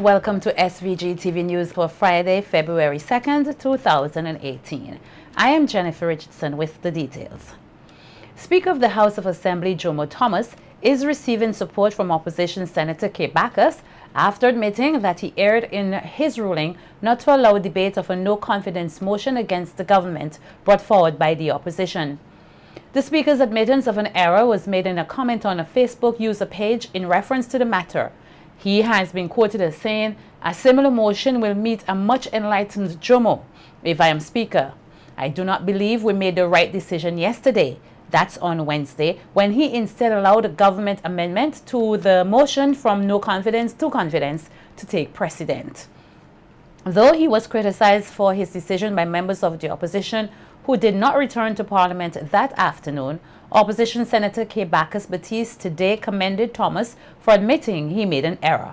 welcome to SVG-TV News for Friday, February 2nd, 2018. I am Jennifer Richardson with the details. Speaker of the House of Assembly Jomo Thomas is receiving support from opposition Senator Kay Backus after admitting that he erred in his ruling not to allow debate of a no-confidence motion against the government brought forward by the opposition. The Speaker's admittance of an error was made in a comment on a Facebook user page in reference to the matter. He has been quoted as saying, "A similar motion will meet a much enlightened Jomo if I am Speaker. I do not believe we made the right decision yesterday." That's on Wednesday, when he instead allowed a government amendment to the motion from no confidence to confidence to take precedent. Though he was criticized for his decision by members of the opposition who did not return to Parliament that afternoon, Opposition Senator Kay Backus today commended Thomas for admitting he made an error.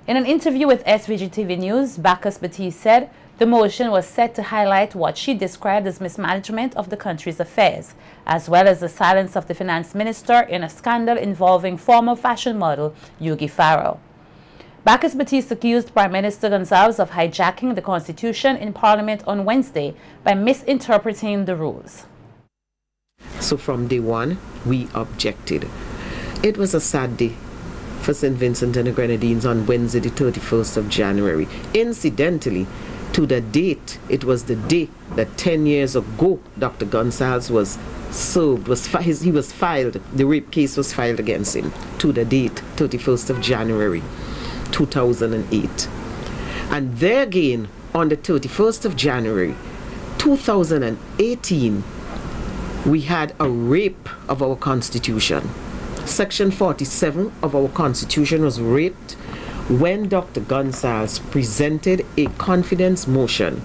In an interview with SVG-TV News, Backus said the motion was set to highlight what she described as mismanagement of the country's affairs, as well as the silence of the finance minister in a scandal involving former fashion model Yogi Farrow. Backus accused Prime Minister Gonsalves of hijacking the Constitution in Parliament on Wednesday by misinterpreting the rules. So from day one, we objected. It was a sad day for St. Vincent and the Grenadines on Wednesday, the 31st of January. Incidentally, to the date, it was the day that 10 years ago, Dr. Gonsalves was served, he was filed, the rape case was filed against him. To the date, 31st of January, 2008. And there again, on the 31st of January, 2018, we had a rape of our Constitution. Section 47 of our Constitution was raped when Dr. Gonsalves presented a confidence motion,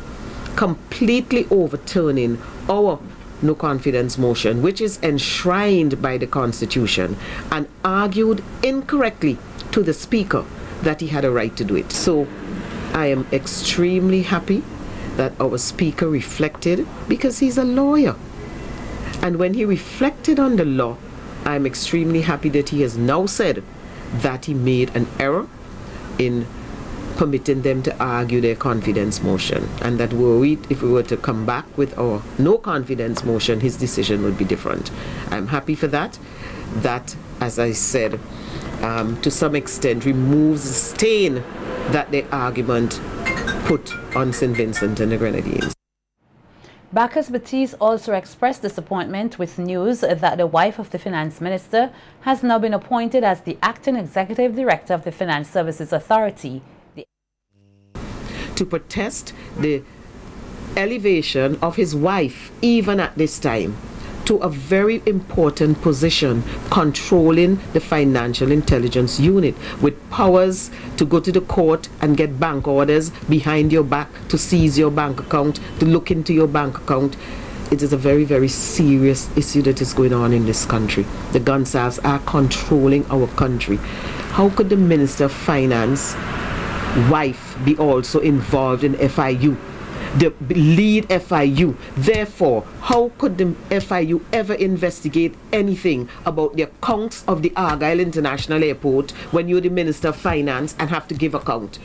completely overturning our no confidence motion, which is enshrined by the Constitution, and argued incorrectly to the Speaker that he had a right to do it. So I am extremely happy that our Speaker reflected, because he's a lawyer. And when he reflected on the law, I'm extremely happy that he has now said that he made an error in permitting them to argue their confidence motion, and that if we were to come back with our no confidence motion, his decision would be different. I'm happy for that. That, as I said, to some extent removes the stain that the argument put on St. Vincent and the Grenadines. Backus also expressed disappointment with news that the wife of the finance minister has now been appointed as the acting executive director of the Finance Services Authority. To protest the elevation of his wife, even at this time, to a very important position, controlling the Financial Intelligence Unit, with powers to go to the court and get bank orders behind your back, to seize your bank account, to look into your bank account. It is a very, very serious issue that is going on in this country. The Gonsalves are controlling our country. How could the Minister of Finance wife be also involved in FIU? The lead FIU. Therefore, how could the FIU ever investigate anything about the accounts of the Argyle International Airport when you're the Minister of Finance and have to give account?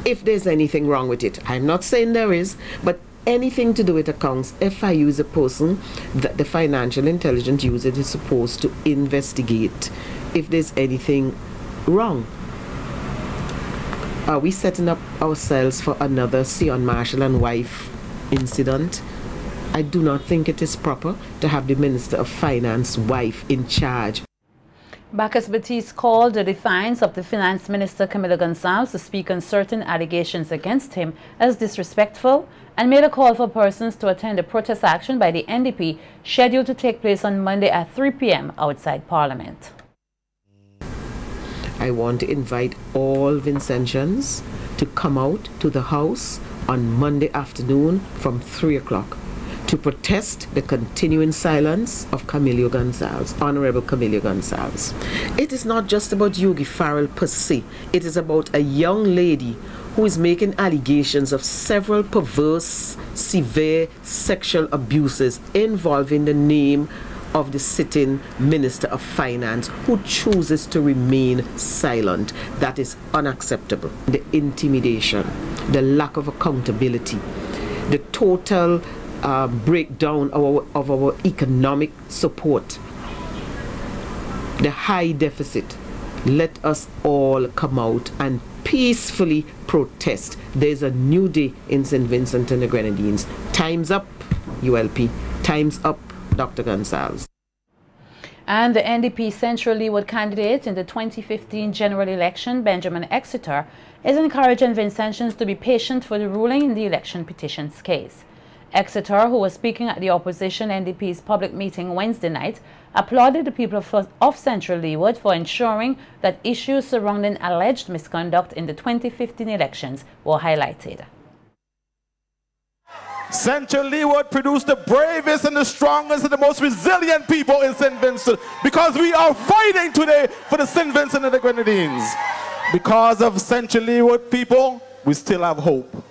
If there's anything wrong with it, I'm not saying there is, but anything to do with accounts, FIU is a person that the Financial Intelligence Unit is supposed to investigate if there's anything wrong. Are we setting up ourselves for another Sion Marshall and wife incident? I do not think it is proper to have the Minister of Finance wife in charge. Backus called the defiance of the Finance Minister Camilla Gonsalves to speak on certain allegations against him as disrespectful, and made a call for persons to attend a protest action by the NDP scheduled to take place on Monday at 3 p.m. outside Parliament. I want to invite all Vincentians to come out to the House on Monday afternoon from 3 o'clock to protest the continuing silence of Camilla Gonsalves, Honorable Camilla Gonsalves. It is not just about Yogi Farrow per se. It is about a young lady who is making allegations of several perverse, severe sexual abuses involving the name of the sitting Minister of Finance, who chooses to remain silent. That is unacceptable. The intimidation, the lack of accountability, the total breakdown of our economic support, the high deficit. Let us all come out and peacefully protest. There's a new day in St. Vincent and the Grenadines. Time's up, ULP. Time's up, Dr. Gonsalves. And the NDP Central Leeward candidate in the 2015 general election, Benjamin Exeter, is encouraging Vincentians to be patient for the ruling in the election petitions case. Exeter, who was speaking at the opposition NDP's public meeting Wednesday night, applauded the people of Central Leeward for ensuring that issues surrounding alleged misconduct in the 2015 elections were highlighted. Central Leeward produced the bravest and the strongest and the most resilient people in St. Vincent, because we are fighting today for the St. Vincent and the Grenadines. Because of Central Leeward people, we still have hope.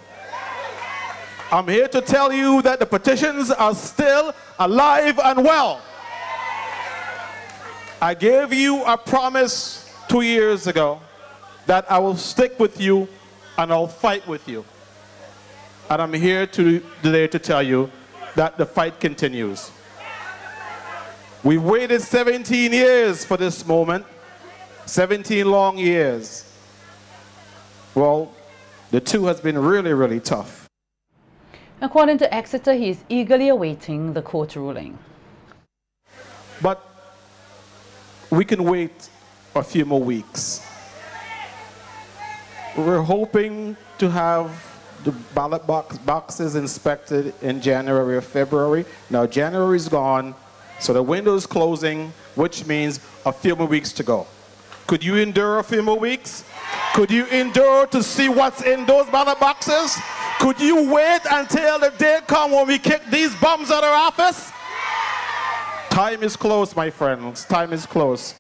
I'm here to tell you that the petitions are still alive and well. I gave you a promise 2 years ago that I will stick with you and I'll fight with you. And I'm here today to tell you that the fight continues. We waited 17 years for this moment, 17 long years. Well, the two has been really, really tough. According to Exeter, he is eagerly awaiting the court ruling. But we can wait a few more weeks. We're hoping to have the ballot boxes inspected in January or February. Now January is gone, so the window is closing, which means a few more weeks to go. Could you endure a few more weeks? Could you endure to see what's in those ballot boxes? Could you wait until the day comes when we kick these bums out of office? Time is close, my friends. Time is close.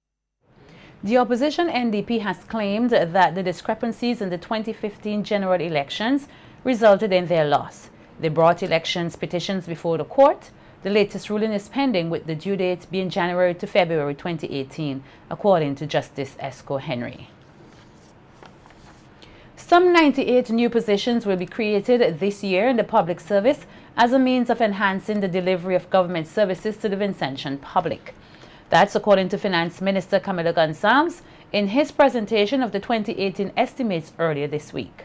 The opposition NDP has claimed that the discrepancies in the 2015 general elections resulted in their loss. They brought elections petitions before the court. The latest ruling is pending, with the due date being January to February 2018, according to Justice Esco Henry. Some 98 new positions will be created this year in the public service as a means of enhancing the delivery of government services to the Vincentian public. That's according to Finance Minister Camilo Gonsalves in his presentation of the 2018 estimates earlier this week.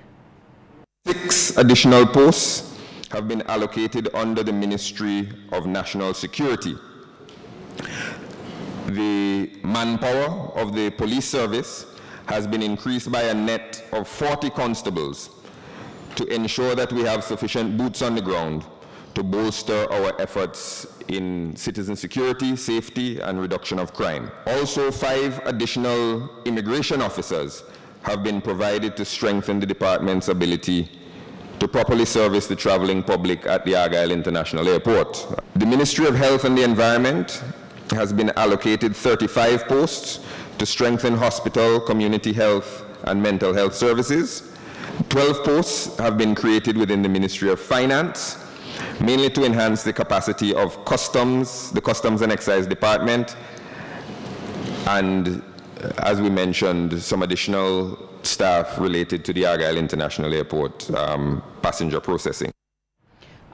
6 additional posts have been allocated under the Ministry of National Security. The manpower of the police service has been increased by a net of 40 constables to ensure that we have sufficient boots on the ground to bolster our efforts in citizen security, safety, and reduction of crime. Also, 5 additional immigration officers have been provided to strengthen the department's ability to properly service the traveling public at the Argyle International Airport. The Ministry of Health and the Environment has been allocated 35 posts to strengthen hospital, community health, and mental health services. 12 posts have been created within the Ministry of Finance, mainly to enhance the capacity of Customs, the Customs and Excise Department, and as we mentioned, some additional staff related to the Argyle International Airport passenger processing.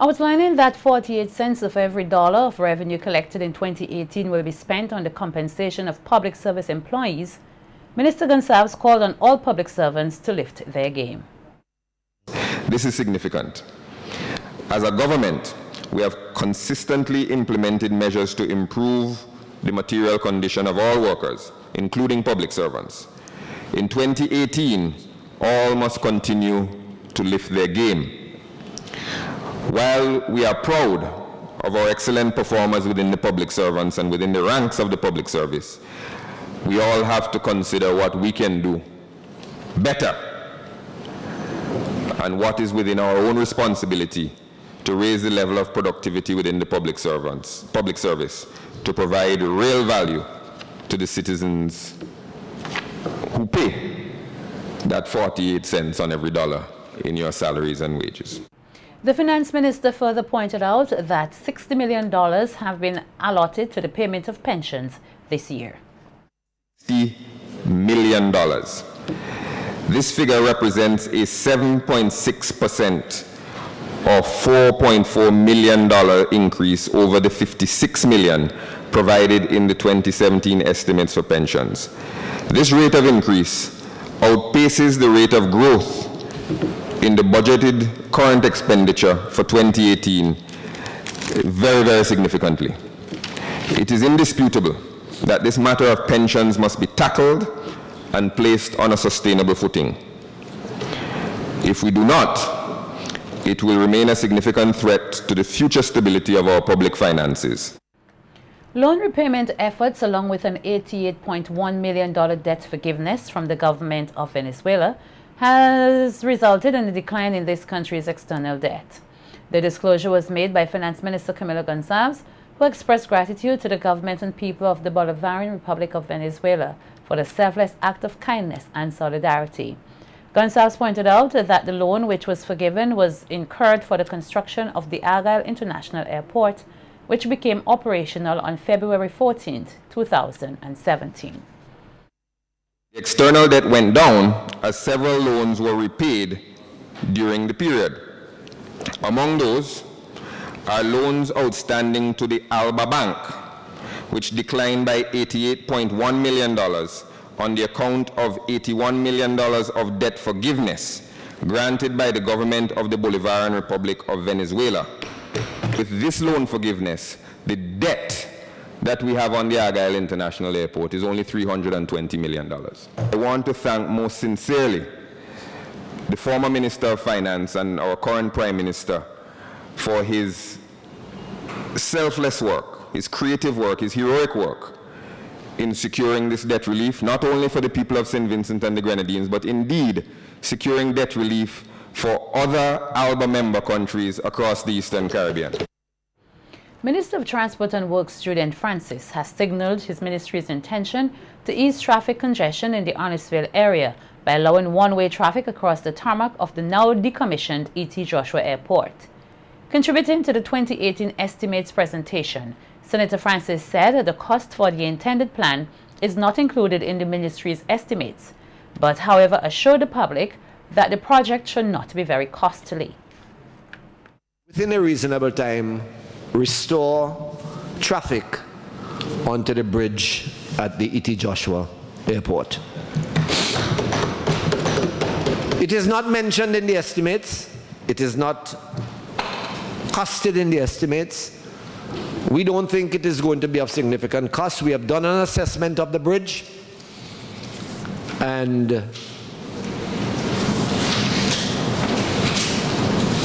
Outlining that 48 cents of every dollar of revenue collected in 2018 will be spent on the compensation of public service employees, Minister Gonsalves called on all public servants to lift their game. This is significant. As a government, we have consistently implemented measures to improve the material condition of all workers, including public servants. In 2018, all must continue to lift their game. While we are proud of our excellent performance within the public servants and within the ranks of the public service, we all have to consider what we can do better and what is within our own responsibility to raise the level of productivity within the public service, to provide real value to the citizens who pay that 48 cents on every dollar in your salaries and wages. The finance minister further pointed out that $60 million have been allotted to the payment of pensions this year. $60 million. This figure represents a 7.6% or $4.4 million increase over the $56 million provided in the 2017 estimates for pensions. This rate of increase outpaces the rate of growth in the budgeted current expenditure for 2018 very, very significantly. It is indisputable that this matter of pensions must be tackled and placed on a sustainable footing. If we do not, it will remain a significant threat to the future stability of our public finances. Loan repayment efforts, along with an $88.1 million debt forgiveness from the government of Venezuela, has resulted in a decline in this country's external debt. The disclosure was made by Finance Minister Camilo Gonçalves, who expressed gratitude to the government and people of the Bolivarian Republic of Venezuela for the selfless act of kindness and solidarity. Gonçalves pointed out that the loan which was forgiven was incurred for the construction of the Argyle International Airport, which became operational on February 14, 2017. The external debt went down as several loans were repaid during the period. Among those are loans outstanding to the Alba Bank, which declined by $88.1 million on the account of $81 million of debt forgiveness granted by the government of the Bolivarian Republic of Venezuela. With this loan forgiveness, the debt that we have on the Argyle International Airport is only $320 million. I want to thank most sincerely the former Minister of Finance and our current Prime Minister for his selfless work, his creative work, his heroic work in securing this debt relief, not only for the people of St. Vincent and the Grenadines, but indeed securing debt relief for other ALBA member countries across the Eastern Caribbean. Minister of Transport and Works Julian Francis has signaled his ministry's intention to ease traffic congestion in the Honesteville area by allowing one-way traffic across the tarmac of the now decommissioned E.T. Joshua Airport. Contributing to the 2018 estimates presentation, Senator Francis said the cost for the intended plan is not included in the ministry's estimates, but however assured the public that the project should not be very costly. Within a reasonable time, restore traffic onto the bridge at the E.T. Joshua Airport. It is not mentioned in the estimates. It is not costed in the estimates. We don't think it is going to be of significant cost. We have done an assessment of the bridge, and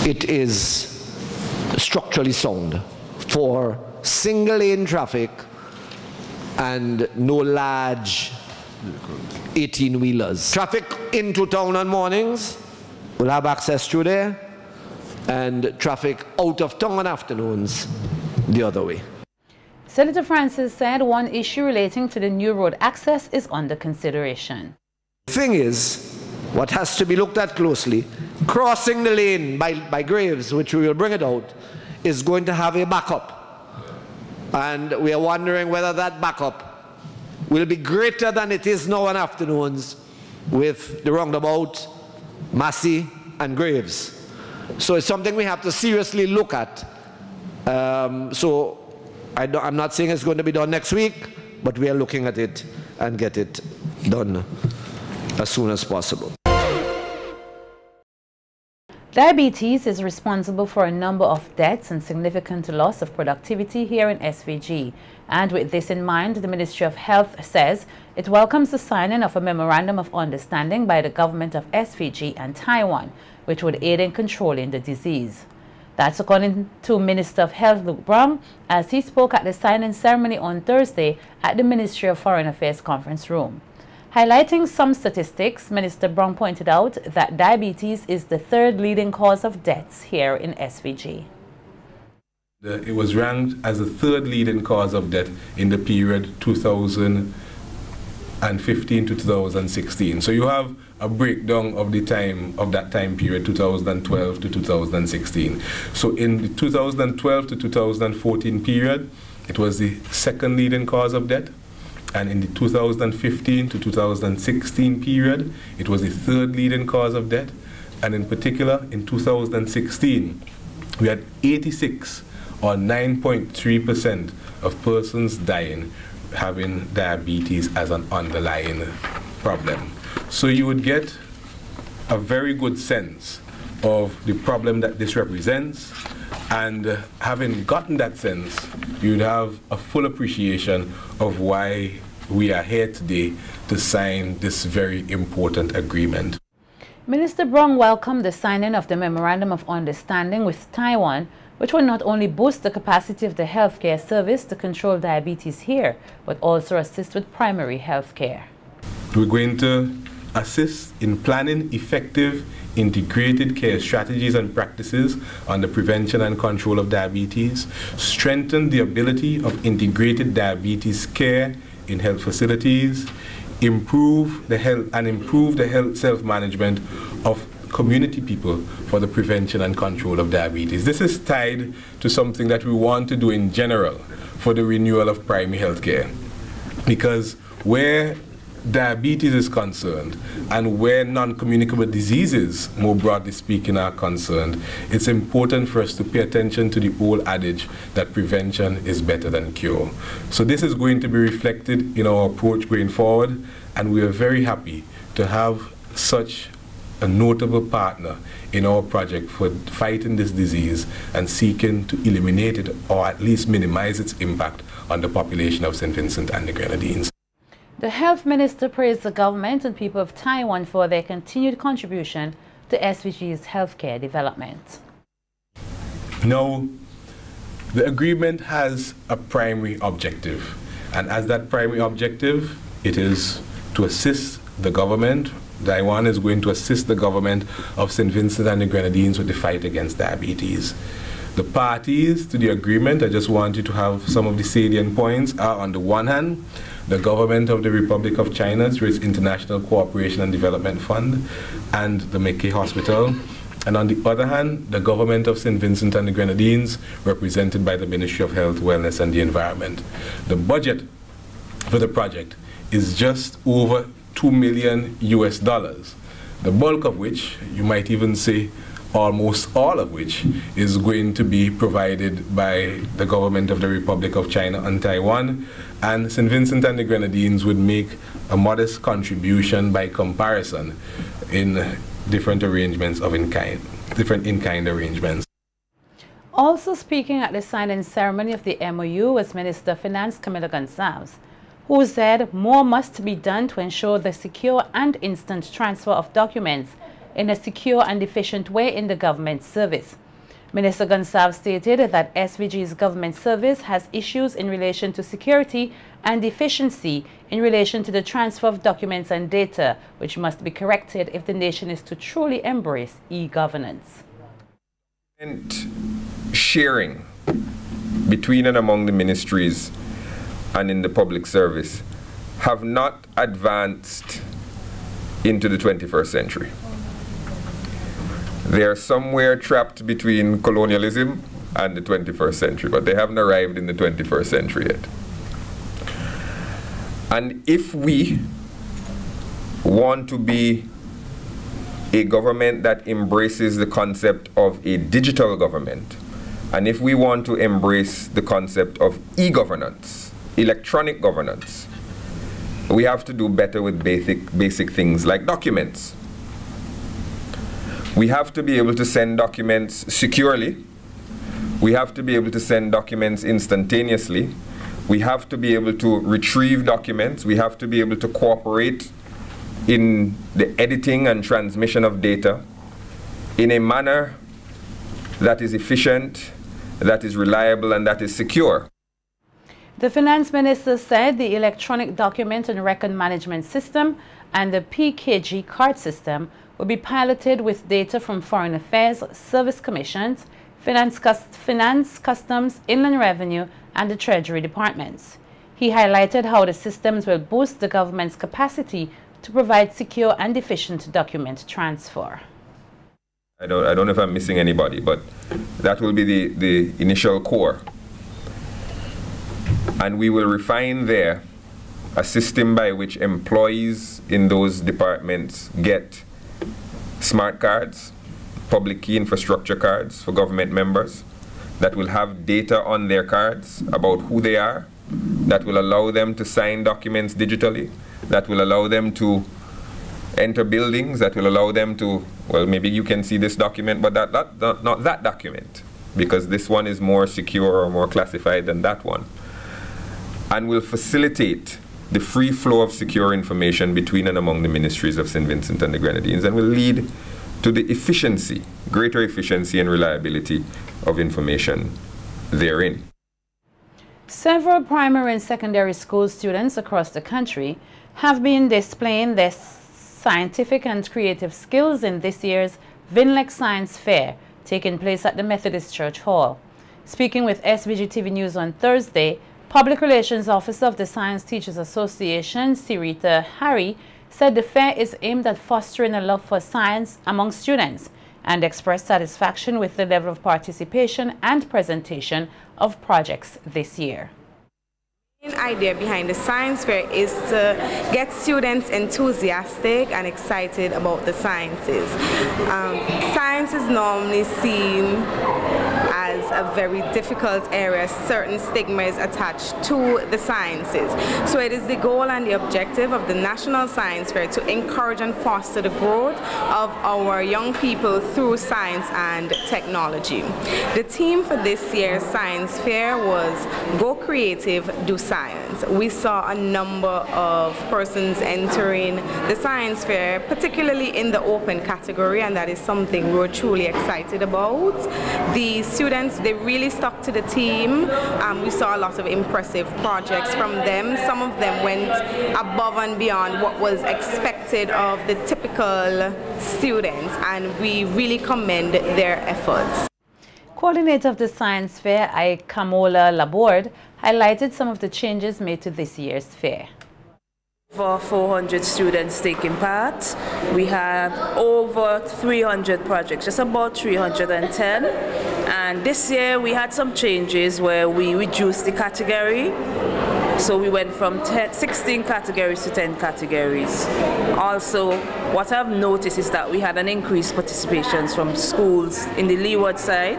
it is structurally sound for single-lane traffic and no large 18-wheelers. Traffic into town on mornings will have access through there, and traffic out of town on afternoons the other way. Senator Francis said one issue relating to the new road access is under consideration. The thing is, what has to be looked at closely, crossing the lane by Graves, which we will bring it out, is going to have a backup. And we are wondering whether that backup will be greater than it is now on afternoons with the roundabout, Massey and Graves. So it's something we have to seriously look at. So I'm not saying it's going to be done next week, but we are looking at it and get it done as soon as possible. Diabetes is responsible for a number of deaths and significant loss of productivity here in SVG. And with this in mind, the Ministry of Health says it welcomes the signing of a memorandum of understanding by the government of SVG and Taiwan, which would aid in controlling the disease. That's according to Minister of Health Luke Brown, as he spoke at the signing ceremony on Thursday at the Ministry of Foreign Affairs conference room. Highlighting some statistics, Minister Brown pointed out that diabetes is the third leading cause of deaths here in SVG. It was ranked as the third leading cause of death in the period 2000 2015 to 2016. So you have a breakdown of the time of that time period, 2012 to 2016. So in the 2012 to 2014 period, it was the second leading cause of death. And in the 2015 to 2016 period, it was the third leading cause of death. And in particular, in 2016, we had 86 or 9.3% of persons dying having diabetes as an underlying problem. So you would get a very good sense of the problem that this represents, and having gotten that sense, you'd have a full appreciation of why we are here today to sign this very important agreement. Minister Brown welcomed the signing of the Memorandum of Understanding with Taiwan, which will not only boost the capacity of the healthcare service to control diabetes here, but also assist with primary health care. We're going to assist in planning effective integrated care strategies and practices on the prevention and control of diabetes, strengthen the ability of integrated diabetes care in health facilities, improve the health self-management of community people for the prevention and control of diabetes. This is tied to something that we want to do in general for the renewal of primary health care. Because where diabetes is concerned and where non-communicable diseases, more broadly speaking, are concerned, it's important for us to pay attention to the old adage that prevention is better than cure. So this is going to be reflected in our approach going forward, and we are very happy to have such a notable partner in our project for fighting this disease and seeking to eliminate it or at least minimize its impact on the population of St. Vincent and the Grenadines. The health minister praised the government and people of Taiwan for their continued contribution to SVG's healthcare development. Now, the agreement has a primary objective, and as that primary objective, it is to assist the government. Taiwan is going to assist the government of St. Vincent and the Grenadines with the fight against diabetes. The parties to the agreement, I just want you to have some of the salient points, are on the one hand, the government of the Republic of China through its International Cooperation and Development Fund and the Mackay Hospital. And on the other hand, the government of St. Vincent and the Grenadines, represented by the Ministry of Health, Wellness and the Environment. The budget for the project is just over $2 million US, the bulk of which, you might even say almost all of which, is going to be provided by the government of the Republic of China and Taiwan, and St. Vincent and the Grenadines would make a modest contribution by comparison in different arrangements of different in-kind arrangements. Also speaking at the signing ceremony of the MOU was Minister of Finance Camila Gonsalves, who said more must be done to ensure the secure and instant transfer of documents in a secure and efficient way in the government service. Minister Gonsalves stated that SVG's government service has issues in relation to security and efficiency in relation to the transfer of documents and data, which must be corrected if the nation is to truly embrace e-governance. And sharing between and among the ministries and in the public service have not advanced into the 21st century. They are somewhere trapped between colonialism and the 21st century, but they haven't arrived in the 21st century yet. And if we want to be a government that embraces the concept of a digital government, and if we want to embrace the concept of e-governance, electronic governance, we have to do better with basic things like documents. We have to be able to send documents securely. We have to be able to send documents instantaneously. We have to be able to retrieve documents. We have to be able to cooperate in the editing and transmission of data in a manner that is efficient, that is reliable, and that is secure. The finance minister said the electronic document and record management system and the PKG card system will be piloted with data from Foreign Affairs, Service Commissions, Finance, Customs, Inland Revenue, and the Treasury Departments. He highlighted how the systems will boost the government's capacity to provide secure and efficient document transfer. I don't know if I'm missing anybody, but that will be the initial core. And we will refine there a system by which employees in those departments get smart cards, public key infrastructure cards for government members that will have data on their cards about who they are, that will allow them to sign documents digitally, that will allow them to enter buildings, that will allow them to, well, maybe you can see this document, but not that document, because this one is more secure or more classified than that one. And will facilitate the free flow of secure information between and among the ministries of St. Vincent and the Grenadines, and will lead to the efficiency, greater efficiency and reliability of information therein. Several primary and secondary school students across the country have been displaying their scientific and creative skills in this year's VINLEC Science Fair, taking place at the Methodist Church Hall. Speaking with SVG-TV News on Thursday, Public Relations Officer of the Science Teachers Association, Sirita Harry, said the fair is aimed at fostering a love for science among students and expressed satisfaction with the level of participation and presentation of projects this year. The main idea behind the science fair is to get students enthusiastic and excited about the sciences. Science is normally seen as a very difficult area. Certain stigma is attached to the sciences. So it is the goal and the objective of the National Science Fair to encourage and foster the growth of our young people through science and technology. The theme for this year's science fair was Go Creative, Do Science. We saw a number of persons entering the science fair, particularly in the open category, and that is something we're truly excited about. The students, they really stuck to the theme. We saw a lot of impressive projects from them. Some of them went above and beyond what was expected of the typical students, and we really commend their efforts. Coordinator of the science fair, Kamola Laborde, highlighted some of the changes made to this year's fair. Over 400 students taking part. We have over 300 projects, just about 310. And this year we had some changes where we reduced the category. So we went from 16 categories to 10 categories. Also, what I've noticed is that we had an increased participations from schools in the leeward side.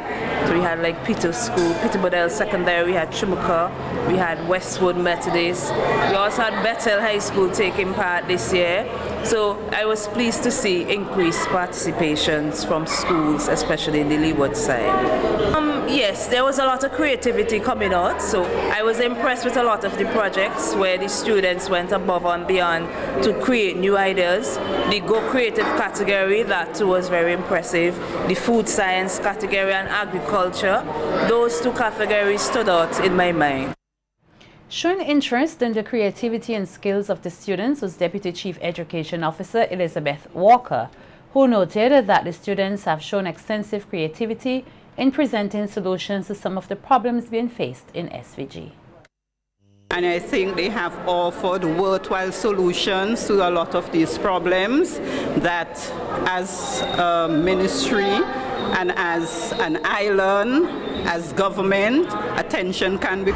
So we had like Peter School, Peter Bodell Secondary, we had Chumuka, we had Westwood Methodist. We also had Bethel High School taking part this year. So I was pleased to see increased participations from schools, especially in the leeward side. Yes, there was a lot of creativity coming out, so I was impressed with a lot of the projects where the students went above and beyond to create new ideas. The Go Creative category, that too was very impressive. The food science category and agriculture, those two categories stood out in my mind. Showing interest in the creativity and skills of the students was Deputy Chief Education Officer Elizabeth Walker, who noted that the students have shown extensive creativity in presenting solutions to some of the problems being faced in SVG. And I think they have offered worthwhile solutions to a lot of these problems that as a ministry and as an island, as government, attention can be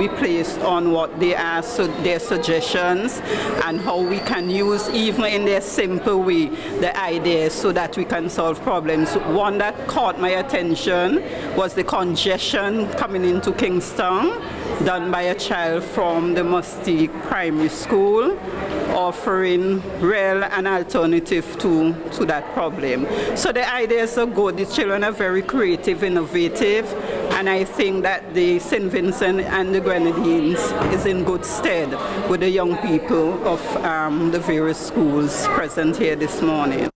placed on what they are, so their suggestions and how we can use, even in their simple way, the ideas so that we can solve problems. One that caught my attention was the congestion coming into Kingston, done by a child from the Mustique Primary School, offering an alternative to that problem. So the ideas are good. The children are very creative, innovative, and I think that the St. Vincent and the Grenadines is in good stead with the young people of the various schools present here this morning.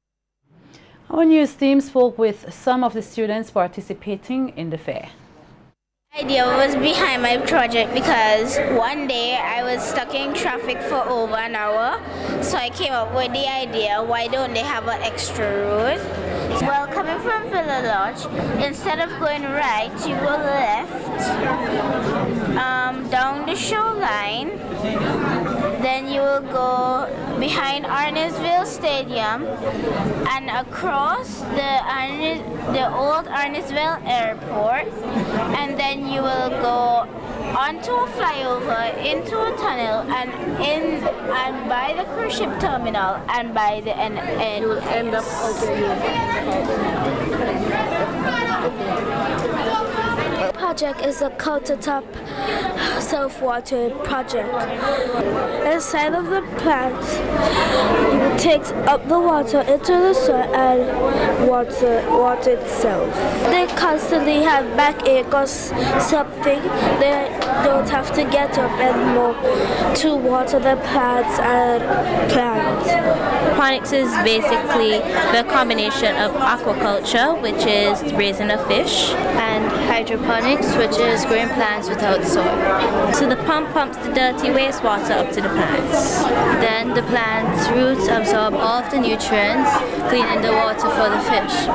Our news team spoke with some of the students participating in the fair. The idea was behind my project because one day I was stuck in traffic for over an hour, so I came up with the idea, why don't they have an extra road Well, coming from Villa Lodge, instead of going right, you go left, down the shoreline, then you will go behind Arnesville Stadium and across the old Arnesville Airport, and then you will go onto a flyover, into a tunnel, and by the cruise ship terminal, and by the end you will end up out there. Project is a countertop self-water project. Inside of the plant, it takes up the water into the soil and water itself. They constantly have backache or something. They don't have to get up anymore to water the plants and plants. Aquaponics is basically the combination of aquaculture, which is raising a fish, and hydroponics, which is growing plants without soil. So the pump pumps the dirty wastewater up to the plants. Then the plant's roots absorb all of the nutrients, cleaning the water for the fish.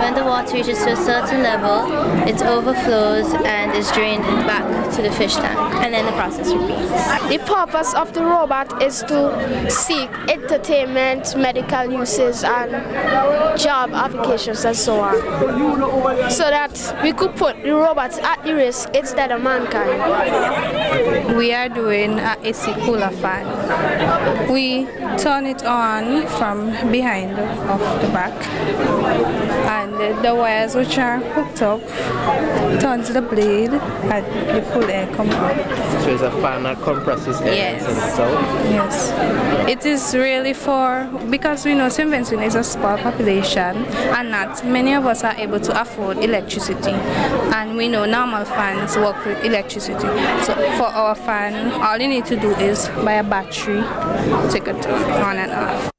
When the water reaches to a certain level, it overflows and is drained back to the fish tank, and then the process repeats. The purpose of the robot is to seek entertainment, medical uses, and job applications and so on, so that we could put the robots at the risk instead of mankind. We are doing a AC cooler fan. We turn it on from behind of the back, and the wires which are hooked up turn to the blade and the cool air comes out. So it's a fan that compresses air itself? Yes. It is really because we know St. Vincent is a small population and not many of us are able to afford electricity, and we know normal fans work with electricity. So for our fan, all you need to do is buy a battery, take it on and off.